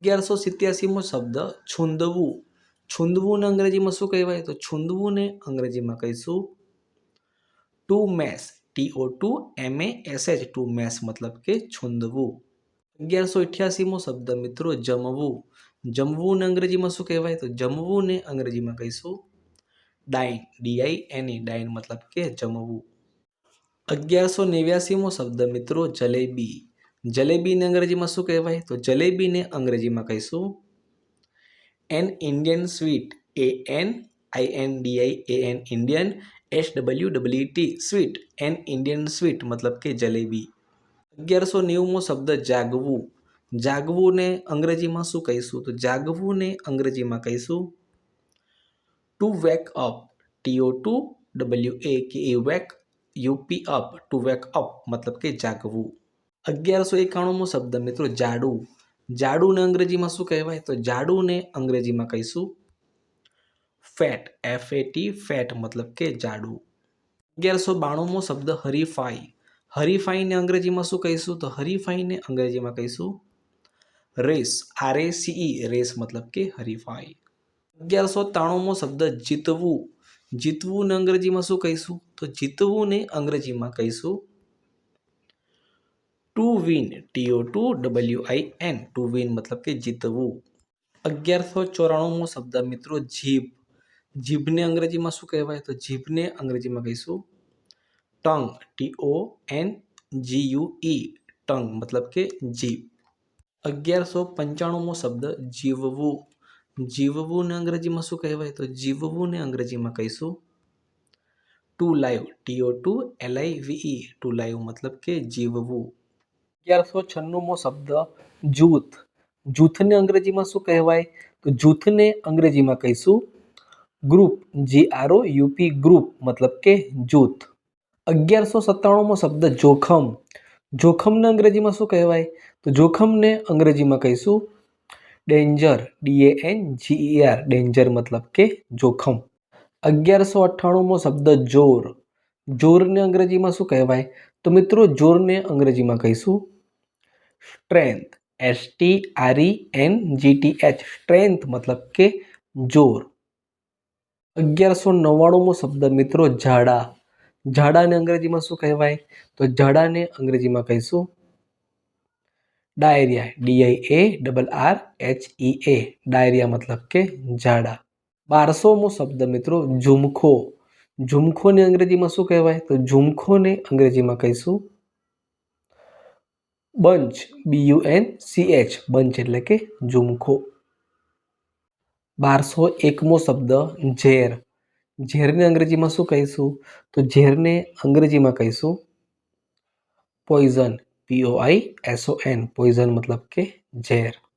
1187મો શબ્દ છૂંદવું. છૂંદવું અંગ્રેજીમાં શું કહેવાય? તો છૂંદવું ને અંગ્રેજીમાં કહીશું ટુ મેસ. TO2MASH ટુ મેસ મતલબ કે છૂંદવું. 1188મો શબ્દ મિત્રો જમવું. જમવું ને અંગ્રેજીમાં શું કહેવાય? તો જમવું ને અંગ્રેજીમાં કહીશું ડાઇન. DINE ડાઇન મતલબ કે જમવું. 1189મો શબ્દ મિત્રો જલેબી. જલેબીને અંગ્રેજીમાં શું કહેવાય? તો જલેબીને અંગ્રેજીમાં કહીશું N Indian sweet. ANINDIAN Indian SWEET sweet. N Indian sweet મતલબ કે જલેબી. 1190મો શબ્દ જાગવું. જાગવું ને અંગ્રેજીમાં શું કહીશું? તો જાગવું ને અંગ્રેજીમાં કહીશું to wake up. TO2WAKE wake UP up. To wake up મતલબ કે જાગવું. 1191મો શબ્દ મિત્રો જાડું. જાડું ને અંગ્રેજીમાં શું કહેવાય? તો જાડું ને અંગ્રેજીમાં કહીશું ફેટ. FAT ફેટ મતલબ કે જાડું. 1192મો શબ્દ હરીફાઈ. હરીફાઈ ને અંગ્રેજીમાં શું કહીશું? તો હરીફાઈ ને અંગ્રેજીમાં કહીશું રેસ. RACE રેસ મતલબ કે હરીફાઈ. 1193મો શબ્દ જીતવું. જીતવું ને અંગ્રેજીમાં શું કહીશું? તો જીતવું ને અંગ્રેજીમાં કહીશું to win. TO2WIN to win મતલબ કે જીતવું. 1194મો શબ્દ મિત્રો જીભ. જીભને અંગ્રેજીમાં શું કહેવાય? તો જીભને અંગ્રેજીમાં કહીશું ટંગ. TONGUE ટંગ મતલબ કે જીભ. 1195મો શબ્દ જીવવું. જીવવું ને અંગ્રેજીમાં શું કહેવાય? તો જીવવું ને અંગ્રેજીમાં કહીશું to live. TO2LIVE to live મતલબ કે જીવવું. 1196મો શબ્દ જૂથ. જૂથને અંગ્રેજીમાં શું કહેવાય? તો જૂથને અંગ્રેજીમાં કહીશું ગ્રુપ. GROUP ગ્રુપ મતલબ કે જૂથ. 1197મો શબ્દ જોખમ. જોખમને અંગ્રેજીમાં શું કહેવાય? તો જોખમને અંગ્રેજીમાં કહીશું ડેન્જર. DANGER ડેન્જર મતલબ કે જોખમ. 1198મો શબ્દ જોર. જોરને અંગ્રેજીમાં શું કહેવાય? તો મિત્રો જોરને અંગ્રેજીમાં કહીશું સ્ટ્રેન્થ. STRENGTH સ્ટ્રેન્થ મતલબ કે જોર. 1199મો શબ્દ મિત્રો ઝાડા. ઝાડાને અંગ્રેજીમાં શું કહેવાય? તો ઝાડાને અંગ્રેજીમાં કહીશું ડાયરિયા. DIARRHEA ડાયરિયા મતલબ કે ઝાડા. 1200મો શબ્દ મિત્રો ઝુમખો. ઝુમખોને અંગ્રેજીમાં શું કહેવાય? તો ઝુમખોને અંગ્રેજીમાં કહીશું બંચ. BUNCH બંચ એટલે કે ઝુમખો. 1201મો શબ્દ ઝેર. ઝેરને અંગ્રેજીમાં શું કહીશું? તો ઝેરને અંગ્રેજીમાં કહીશું પોઈઝન. POISON પોઈઝન મતલબ કે ઝેર.